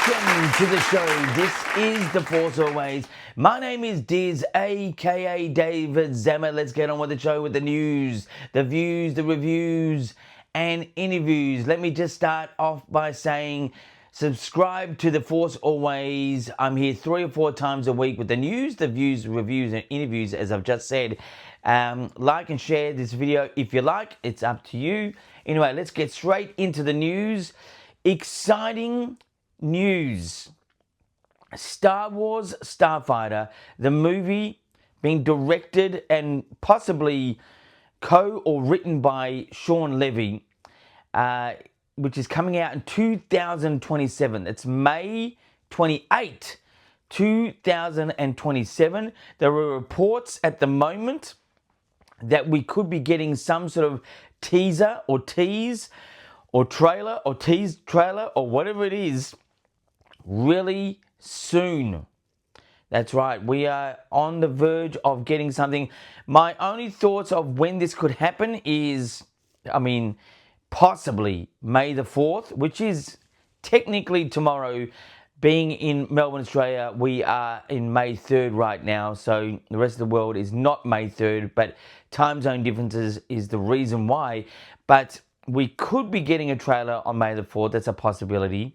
Welcome to the show. This is The Force Always. My name is Diz, aka David Zammer. Let's get on with the show with the news, the views, the reviews, and interviews. Let me just start off by saying subscribe to The Force Always. I'm here 3 or 4 times a week with the news, the views, reviews, and interviews, as I've just said. Like and share this video if you like. It's up to you. Anyway, let's get straight into the news. Exciting news. Star Wars Starfighter, the movie being directed and possibly or written by Sean Levy, which is coming out in 2027. It's May 28, 2027. There are reports at the moment that we could be getting some sort of teaser or tease or trailer or tease trailer or whatever it is really soon. That's right, we are on the verge of getting something. My only thoughts of when this could happen is, possibly May the 4th, which is technically tomorrow. Being in Melbourne, Australia, we are in May 3rd right now, so the rest of the world is not May 3rd, but time zone differences is the reason why. But we could be getting a trailer on May the 4th, that's a possibility.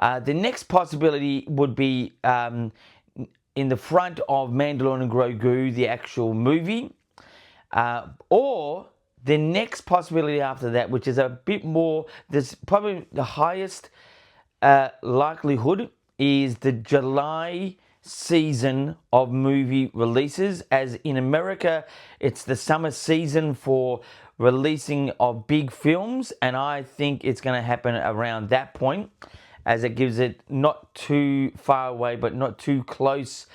The next possibility would be in the front of Mandalorian and Grogu, the actual movie, or the next possibility after that, which is a bit more, there's probably the highest likelihood, is the July season of movie releases. As in America, it's the summer season for releasing of big films, and I think it's going to happen around that point, as it gives it not too far away but not too close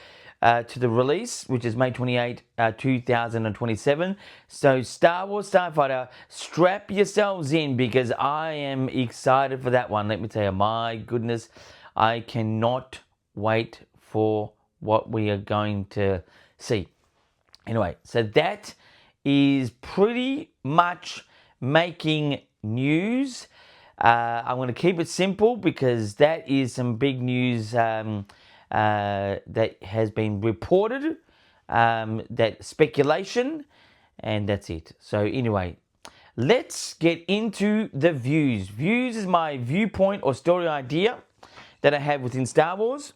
to the release, which is May 28, 2027. So Star Wars Starfighter, strap yourselves in because I am excited for that one. Let me tell you, my goodness, I cannot wait for what we are going to see. Anyway, so that is pretty much making news. I'm going to keep it simple because that is some big news that has been reported, that speculation, and that's it. So anyway, let's get into the views. Views is my viewpoint or story idea that I have within Star Wars.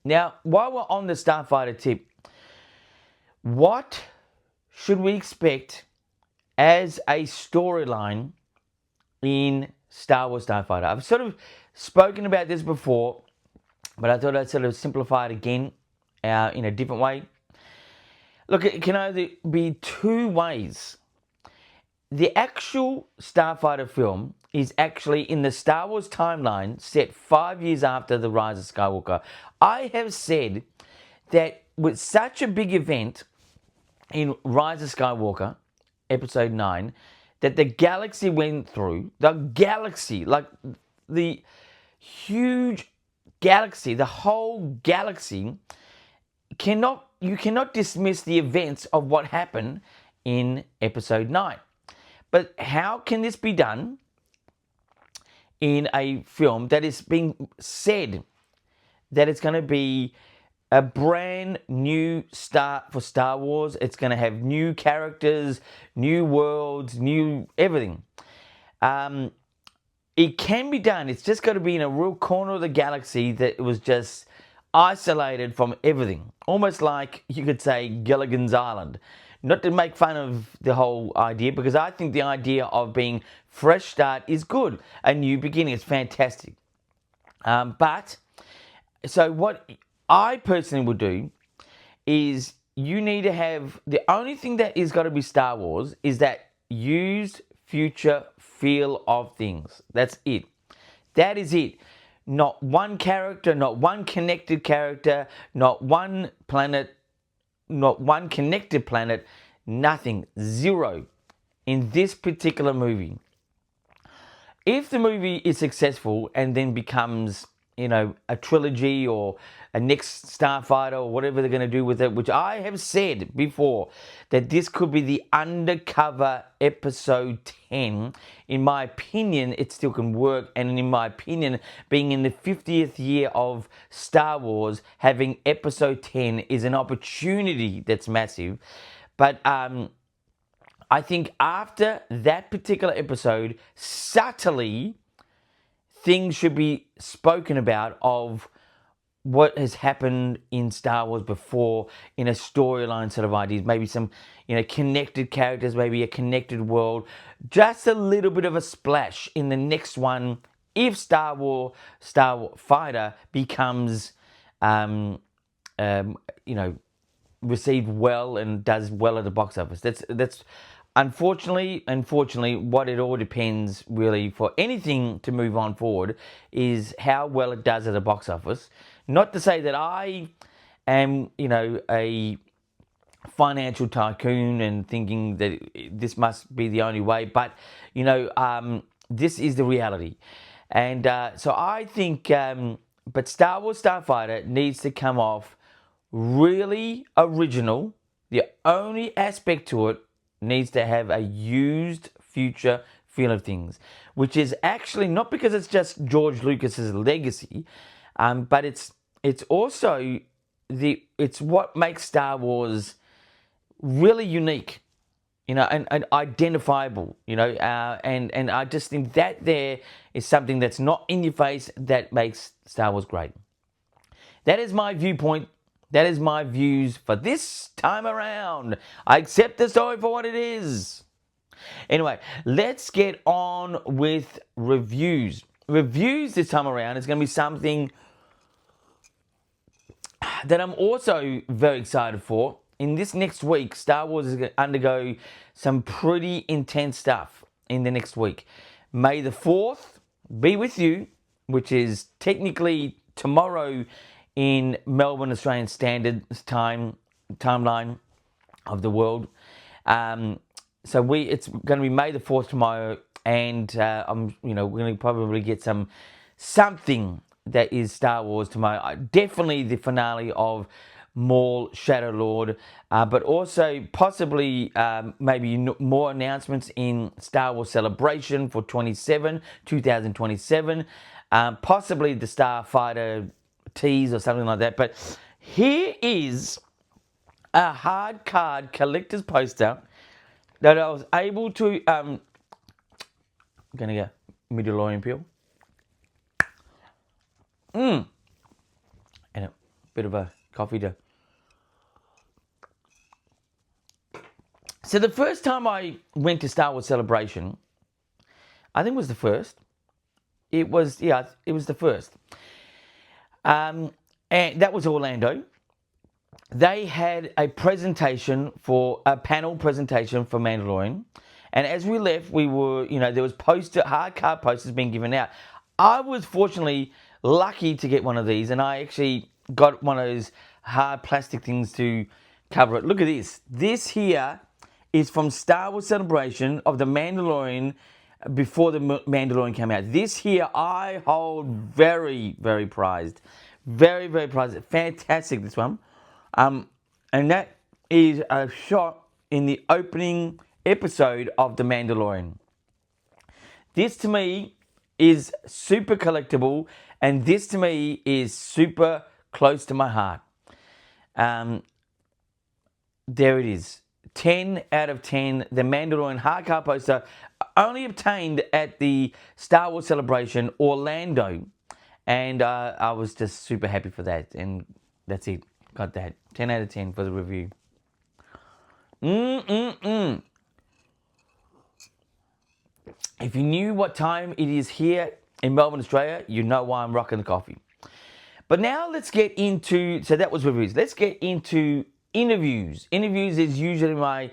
Now, while we're on the Starfighter tip, what should we expect as a storyline in Star Wars Starfighter? I've sort of spoken about this before, but I thought I'd sort of simplify it again in a different way. Look, it can either be two ways. The actual Starfighter film is actually in the Star Wars timeline set 5 years after the Rise of Skywalker. I have said that with such a big event in Rise of Skywalker, Episode 9, that the galaxy went through, the galaxy, like the huge galaxy, the whole galaxy, you cannot dismiss the events of what happened in Episode 9. But how can this be done in a film that is being said that it's going to be a brand new start for Star Wars? It's going to have new characters, new worlds, new everything. It can be done. It's just got to be in a real corner of the galaxy that was just isolated from everything. Almost like you could say Gilligan's Island. Not to make fun of the whole idea, because I think the idea of being fresh start is good. A new beginning is fantastic. But so what I personally would do is you need to have, the only thing that is got to be Star Wars is that used future feel of things. That's it. That is it. Not one character, not one connected character, not one planet, not one connected planet, nothing. Zero in this particular movie. If the movie is successful and then becomes a trilogy or a next Starfighter or whatever they're going to do with it, which I have said before that this could be the undercover episode 10. In my opinion, it still can work. And in my opinion, being in the 50th year of Star Wars, having episode 10 is an opportunity that's massive. But I think after that particular episode, subtly, things should be spoken about of what has happened in Star Wars before in a storyline sort of ideas, maybe some, connected characters, maybe a connected world, just a little bit of a splash in the next one if Starfighter becomes, received well and does well at the box office. That's unfortunately, what it all depends really for anything to move on forward is how well it does at the box office. Not to say that I am, a financial tycoon and thinking that this must be the only way, but this is the reality, and so I think. But Star Wars Starfighter needs to come off really original. The only aspect to it needs to have a used future feel of things, which is actually not because it's just George Lucas's legacy, but it's also it's what makes Star Wars really unique, and identifiable, and I just think that there is something that's not in your face that makes Star Wars great. That is my viewpoint. That is my views for this time around. I accept the story for what it is. Anyway, let's get on with reviews. Reviews this time around is going to be something that I'm also very excited for. In this next week, Star Wars is going to undergo some pretty intense stuff in the next week. May the 4th be with you, which is technically tomorrow in Melbourne, Australian Standard timeline of the world. So it's going to be May the 4th tomorrow, and we're going to probably get something that is Star Wars tomorrow. Definitely the finale of Maul Shadow Lord, but also possibly maybe more announcements in Star Wars Celebration for 2027, possibly the Starfighter tease or something like that. But here is a hard card collector's poster that I was able to I'm gonna get Mandalorian peel. And a bit of a coffee to. So the first time I went to Star Wars Celebration, I think it was the first. It was the first. And that was Orlando. They had a panel presentation for Mandalorian. And as we left, we were, there was hard card posters being given out. I was fortunately lucky to get one of these, and I actually got one of those hard plastic things to cover it. Look at this. This here is from Star Wars Celebration of the Mandalorian before the Mandalorian came out. This here I hold very, very prized. Very, very prized. Fantastic, this one. And that is a shot in the opening episode of The Mandalorian. This to me is super collectible, and this to me is super close to my heart. There it is. 10 out of 10. The Mandalorian hardcover poster, only obtained at the Star Wars Celebration Orlando. And I was just super happy for that. And that's it. Got that. 10 out of 10 for the review. If you knew what time it is here in Melbourne, Australia, you know why I'm rocking the coffee. But now let's get into, so that was reviews. Let's get into interviews. Interviews is usually my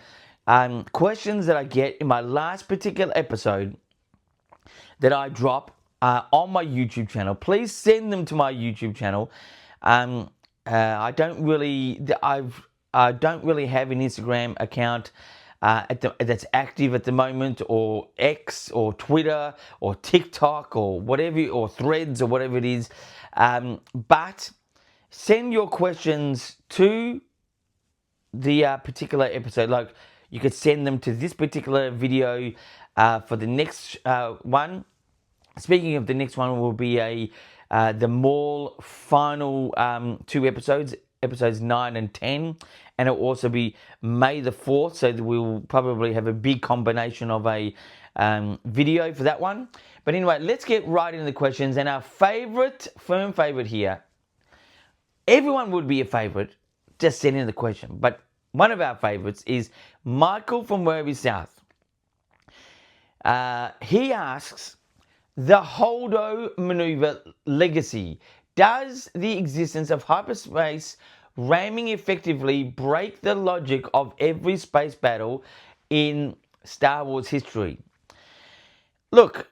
questions that I get in my last particular episode that I drop on my YouTube channel. Please send them to my YouTube channel. I don't really have an Instagram account that's active at the moment, or X, or Twitter, or TikTok, or whatever, or Threads, or whatever it is. But send your questions to the particular episode. Like, you could send them to this particular video for the next one. Speaking of, the next one will be the Mall final 2 episodes, episodes 9 and 10, and it'll also be May the 4th, so we'll probably have a big combination of a video for that one. But anyway, let's get right into the questions, and our firm favourite here, everyone would be a favourite, just send in the question, but one of our favourites is Michael from Werribee South. He asks, the Holdo maneuver legacy. Does the existence of hyperspace ramming effectively break the logic of every space battle in Star Wars history? Look,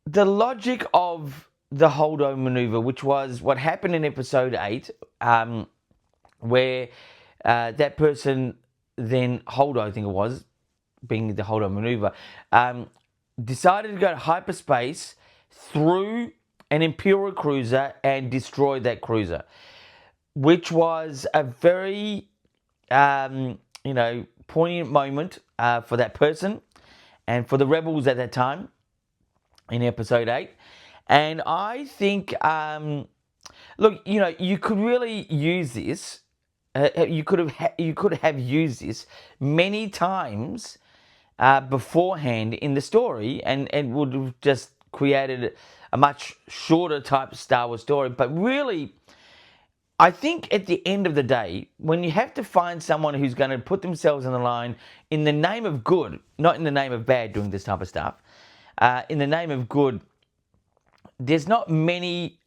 the logic of the Holdo maneuver, which was what happened in episode 8, where that person then, Holdo I think it was, being the Holdo maneuver, decided to go to hyperspace through an Imperial cruiser and destroy that cruiser, which was a very, poignant moment for that person and for the rebels at that time in episode 8. And I think, look, you could really use this. You could have used this many times beforehand in the story, and would have just created a much shorter type Star Wars story. But really, I think at the end of the day, when you have to find someone who's going to put themselves on the line in the name of good, not in the name of bad, doing this type of stuff, in the name of good, there's not many,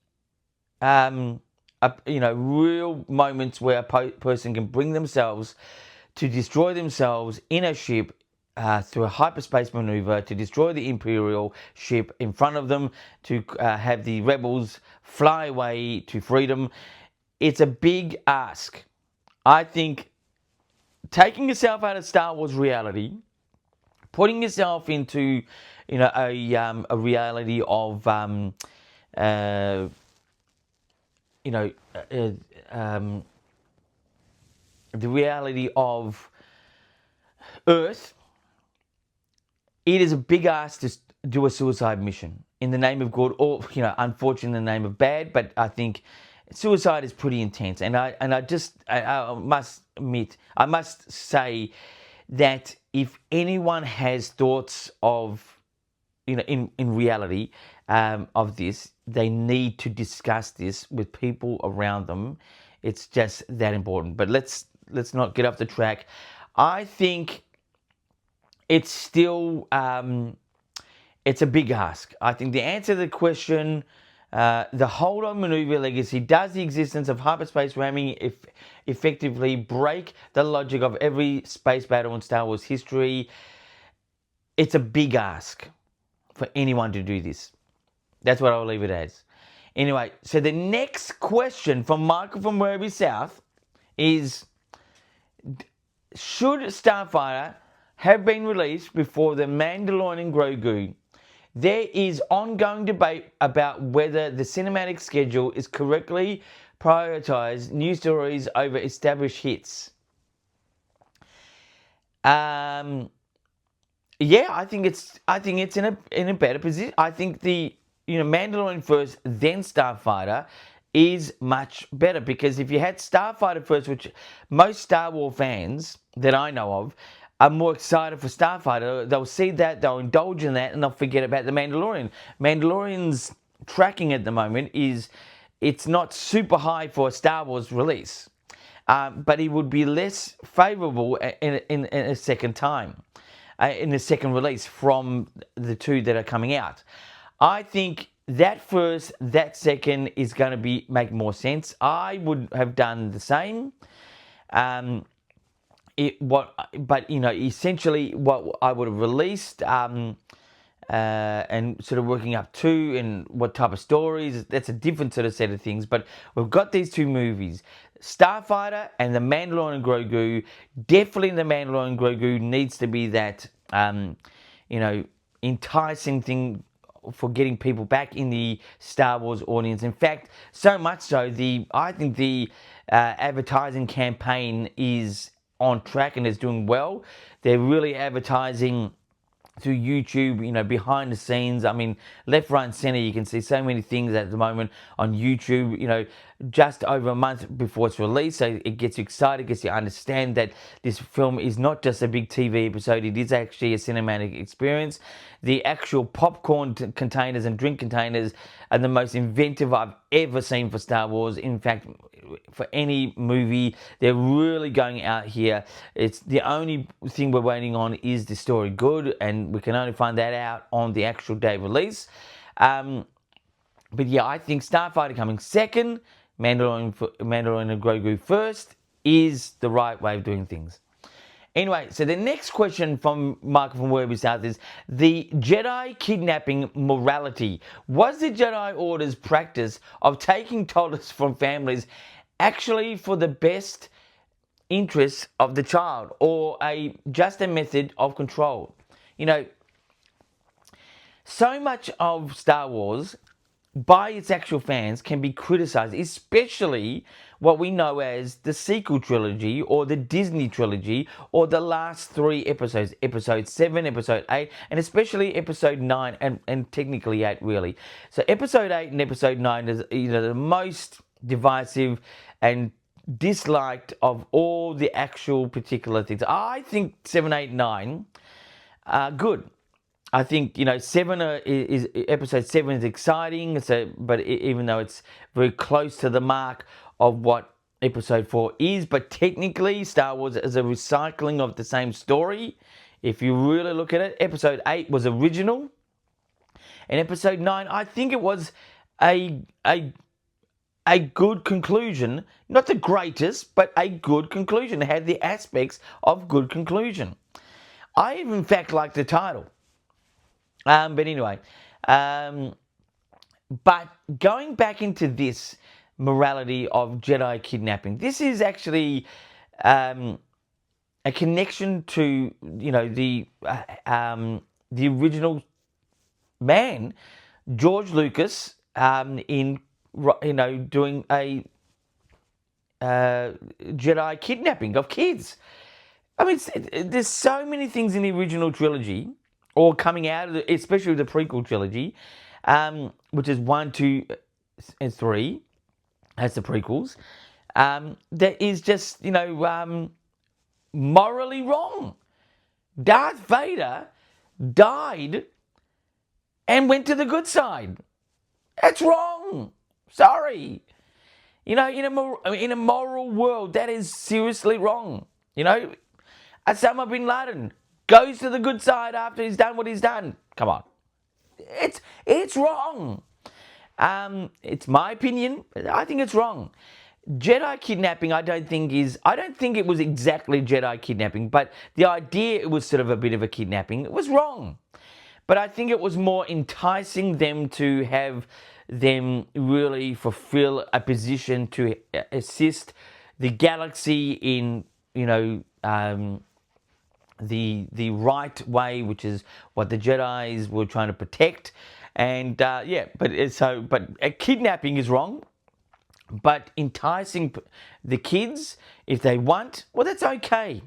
real moments where a person can bring themselves to destroy themselves in a ship through a hyperspace maneuver, to destroy the Imperial ship in front of them, to have the rebels fly away to freedom. It's a big ask. I think taking yourself out of Star Wars reality, putting yourself into, a reality of, the reality of Earth. It is a big ask to do a suicide mission in the name of good, or unfortunately in the name of bad. But I think suicide is pretty intense, and I must admit, I must say that if anyone has thoughts of, in reality of this, they need to discuss this with people around them. It's just that important. But let's not get off the track. I think it's still, it's a big ask. I think the answer to the question, the Holdo maneuver legacy, does the existence of hyperspace ramming effectively break the logic of every space battle in Star Wars history? It's a big ask for anyone to do this. That's what I'll leave it as. Anyway, so the next question from Michael from Werribee South is, should Starfighter have been released before The Mandalorian Grogu? There is ongoing debate about whether the cinematic schedule is correctly prioritized new stories over established hits. Yeah, I think it's in a better position. I think the Mandalorian first, then Starfighter, is much better, because if you had Starfighter first, which most Star Wars fans that I know of are more excited for Starfighter, they'll see that, they'll indulge in that, and they'll forget about the Mandalorian. Mandalorian's tracking at the moment it's not super high for a Star Wars release, but it would be less favourable in a second time, in the second release from the two that are coming out. I think that first, that second is going to make more sense. I would have done the same. Essentially what I would have released, and sort of working up to, and what type of stories, that's a different sort of set of things. But we've got these two movies, Starfighter and The Mandalorian Grogu. Definitely The Mandalorian Grogu needs to be that, enticing thing for getting people back in the Star Wars audience. In fact, so much so, I think the advertising campaign is on track and is doing well. They're really advertising through YouTube, behind the scenes. I mean, left, right, and center, you can see so many things at the moment on YouTube, just over a month before it's released. So it gets you excited, gets you to understand that this film is not just a big TV episode, it is actually a cinematic experience. The actual popcorn containers and drink containers are the most inventive I've ever seen for Star Wars. In fact, for any movie, they're really going out here. It's the only thing we're waiting on is the story good, and we can only find that out on the actual day of release. But yeah, I think Starfighter coming second, Mandalorian and Grogu first is the right way of doing things. Anyway, so the next question from Michael from Werby South is the Jedi kidnapping morality. Was the Jedi Order's practice of taking toddlers from families actually for the best interests of the child, or just a method of control? So much of Star Wars by its actual fans can be criticized, especially what we know as the sequel trilogy or the Disney trilogy or the last three episodes, episode 7, episode 8, and especially episode 9 and technically 8 really. So episode 8 and episode 9 is the most divisive and disliked of all the actual particular things. I think 7, 8, 9 are good. I think is episode 7 is exciting. But even though it's very close to the mark of what episode 4 is, but technically Star Wars is a recycling of the same story. If you really look at it, episode 8 was original, and episode 9, I think it was a good conclusion, not the greatest, but a good conclusion. It had the aspects of good conclusion. I even, in fact, like the title. But anyway, but going back into this morality of Jedi kidnapping, this is actually a connection to the original man, George Lucas, in doing a Jedi kidnapping of kids. I mean, there's so many things in the original trilogy, or coming out of especially the prequel trilogy, which is 1, 2, and 3, as the prequels, that is just, morally wrong. Darth Vader died and went to the good side. That's wrong. Sorry. In a moral world, that is seriously wrong. Osama bin Laden goes to the good side after he's done what he's done. Come on. It's wrong. It's my opinion. I think it's wrong. Jedi kidnapping, I don't think it was exactly Jedi kidnapping, but the idea it was sort of a bit of a kidnapping, it was wrong. But I think it was more enticing them to have them really fulfill a position to assist the galaxy in, the right way, which is what the Jedis were trying to protect. And but kidnapping is wrong. But enticing the kids, if they want, well, that's okay.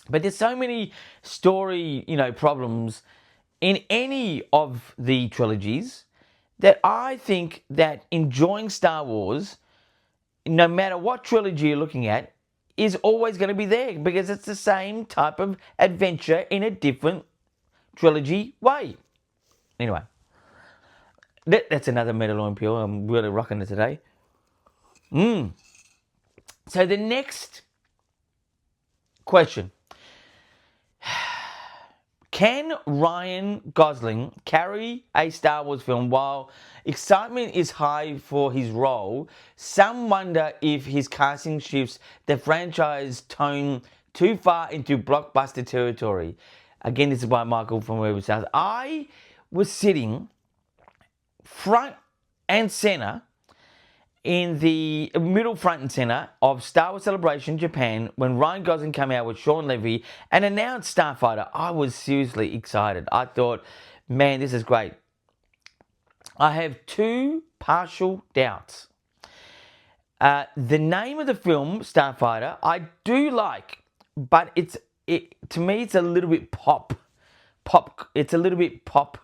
But there's so many story, problems in any of the trilogies that I think that enjoying Star Wars, no matter what trilogy you're looking at, is always going to be there, because it's the same type of adventure in a different trilogy way. Anyway, that's another Mandalorian peel. I'm really rocking it today. So the next question. Can Ryan Gosling carry a Star Wars film while excitement is high for his role? Some wonder if his casting shifts the franchise tone too far into blockbuster territory. Again, this is by Michael from Werby South. I was sitting front and center in the middle front and center of Star Wars Celebration Japan when Ryan Gosling came out with Sean Levy and announced Starfighter. I was seriously excited. I thought, man, this is great. I have two partial doubts. The name of the film, Starfighter, I do like, but to me it's a little bit pop. It's a little bit pop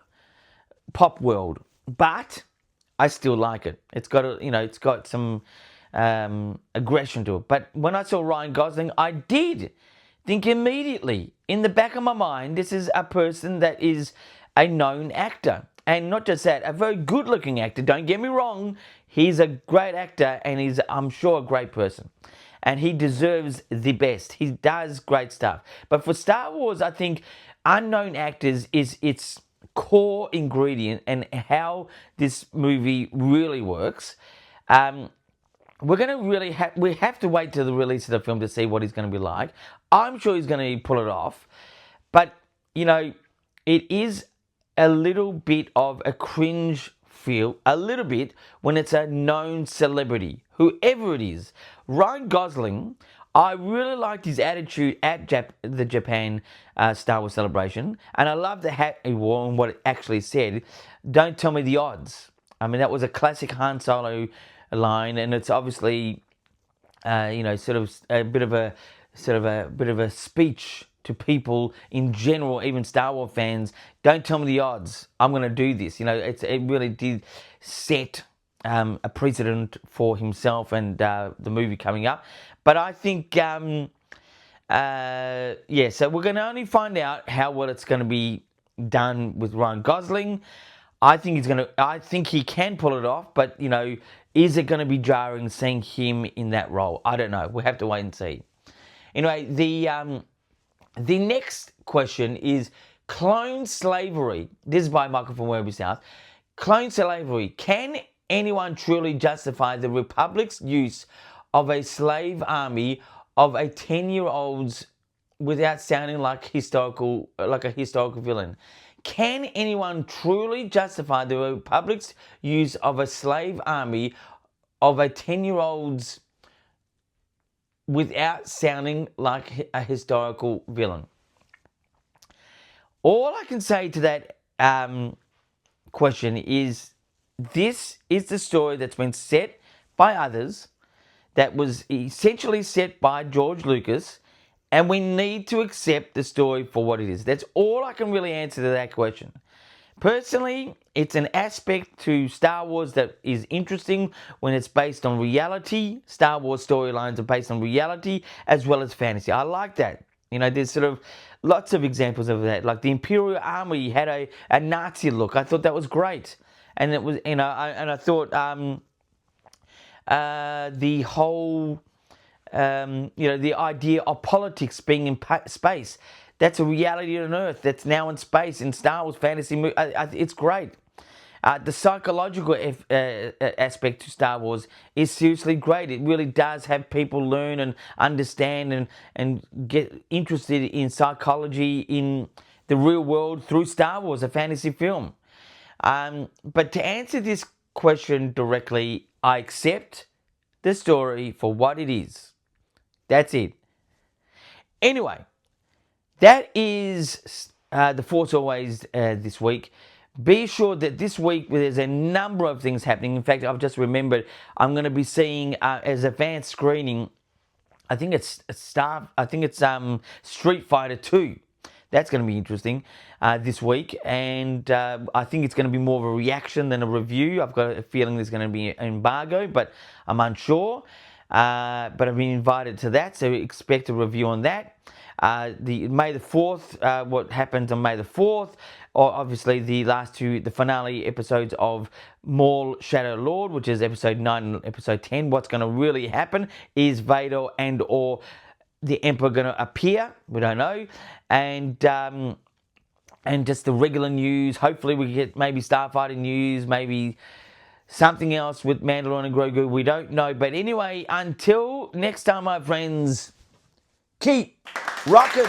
world, but I still like it. It's got it's got some aggression to it. But when I saw Ryan Gosling, I did think immediately in the back of my mind, this is a person that is a known actor. And not just that, a very good looking actor. Don't get me wrong, he's a great actor and he's, I'm sure, a great person. And he deserves the best. He does great stuff. But for Star Wars, I think unknown actors is its core ingredient and how this movie really works. We're going to we have to wait till the release of the film to see what he's going to be like. I'm sure he's going to pull it off. But, it is a little bit of a cringe feel, a little bit, when it's a known celebrity, whoever it is. Ryan Gosling, I really liked his attitude at the Japan Star Wars celebration. And I love the hat he wore and what it actually said. Don't tell me the odds. I mean, that was a classic Han Solo line, and it's obviously, sort of a bit of a speech to people in general, even Star Wars fans. Don't tell me the odds. I'm going to do this. It really did set a precedent for himself and the movie coming up. But I think, so we're going to only find out how well it's going to be done with Ryan Gosling. I think he can pull it off, but is it going to be jarring seeing him in that role? I don't know. We'll have to wait and see. Anyway, the next question is clone slavery. This is by Michael from Werribee South. Clone slavery. Can anyone truly justify the Republic's use of a slave army of a 10-year-olds without sounding like a historical villain? Can anyone truly justify the Republic's use of a slave army of a 10-year-olds without sounding like a historical villain? All I can say to that question is this is the story that's been set by others, that was essentially set by George Lucas, and we need to accept the story for what it is. That's all I can really answer to that question. Personally, it's an aspect to Star Wars that is interesting when it's based on reality. Star Wars storylines are based on reality as well as fantasy. I like that. There's sort of lots of examples of that. Like the Imperial Army had a Nazi look. I thought that was great. And it was, I thought the whole, the idea of politics being in space. That's a reality on Earth that's now in space in Star Wars fantasy. It's great. The psychological aspect to Star Wars is seriously great. It really does have people learn and understand and get interested in psychology in the real world through Star Wars, a fantasy film. But to answer this question directly, I accept the story for what it is. That's it. Anyway, that is The Force Always this week. Be sure that this week there's a number of things happening. In fact, I've just remembered I'm going to be seeing as advanced screening, I think it's Street Fighter 2. That's going to be interesting this week, and I think it's going to be more of a reaction than a review. I've got a feeling there's going to be an embargo, but I'm unsure. But I've been invited to that, so expect a review on that. The May the 4th, what happens on May the 4th, or obviously the finale episodes of Maul Shadow Lord, which is episode 9 and episode 10. What's going to really happen is Vader and or the Emperor going to appear. We don't know. And just the regular news. Hopefully we get maybe Starfighter news, maybe something else with Mandalorian and Grogu. We don't know. But anyway, until next time, my friends, keep rocking.